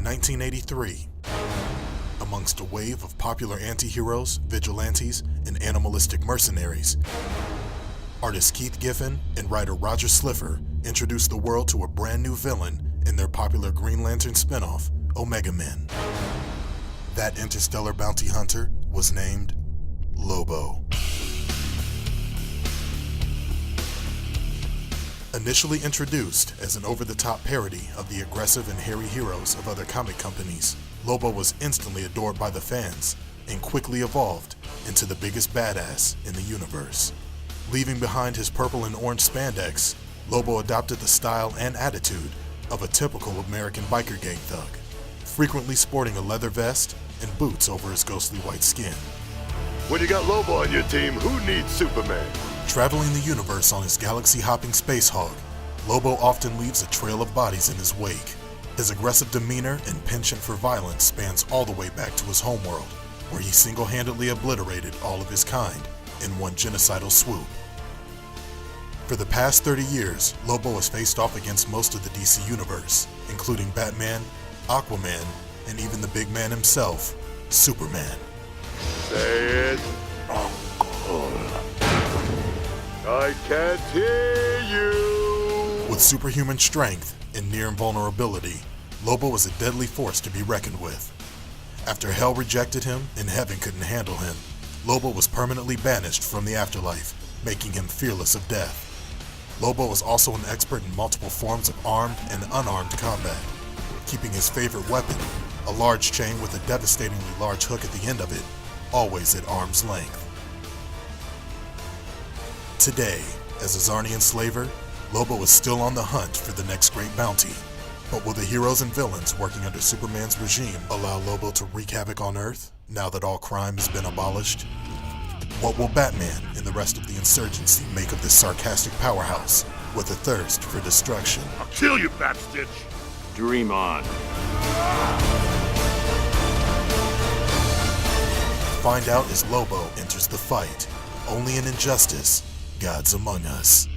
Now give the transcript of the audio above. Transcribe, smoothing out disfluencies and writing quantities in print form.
in 1983. Amongst a wave of popular anti-heroes, vigilantes, and animalistic mercenaries, artist Keith Giffen and writer Roger Slifer introduced the world to a brand new villain in their popular Green Lantern spin-off, Omega Men. That interstellar bounty hunter was named Lobo. Initially introduced as an over-the-top parody of the aggressive and hairy heroes of other comic companies, Lobo was instantly adored by the fans and quickly evolved into the biggest badass in the universe. Leaving behind his purple and orange spandex, Lobo adopted the style and attitude of a typical American biker gang thug, frequently sporting a leather vest and boots over his ghostly white skin. When you got Lobo on your team, who needs Superman? Traveling the universe on his galaxy-hopping space hog, Lobo often leaves a trail of bodies in his wake. His aggressive demeanor and penchant for violence spans all the way back to his homeworld, where he single-handedly obliterated all of his kind in one genocidal swoop. For the past 30 years, Lobo has faced off against most of the DC universe, including Batman, Aquaman, and even the big man himself, Superman. Say it. I can't hear you. With superhuman strength and near invulnerability, Lobo was a deadly force to be reckoned with. After hell rejected him and heaven couldn't handle him, Lobo was permanently banished from the afterlife, making him fearless of death. Lobo was also an expert in multiple forms of armed and unarmed combat, keeping his favorite weapon, a large chain with a devastatingly large hook at the end of it, always at arm's length. Today, as a Zarnian slaver, Lobo is still on the hunt for the next great bounty. But will the heroes and villains working under Superman's regime allow Lobo to wreak havoc on Earth, now that all crime has been abolished? What will Batman and the rest of the insurgency make of this sarcastic powerhouse with a thirst for destruction? I'll kill you, Batstitch. Dream on. Find out as Lobo enters the fight, only in Injustice, Gods Among Us.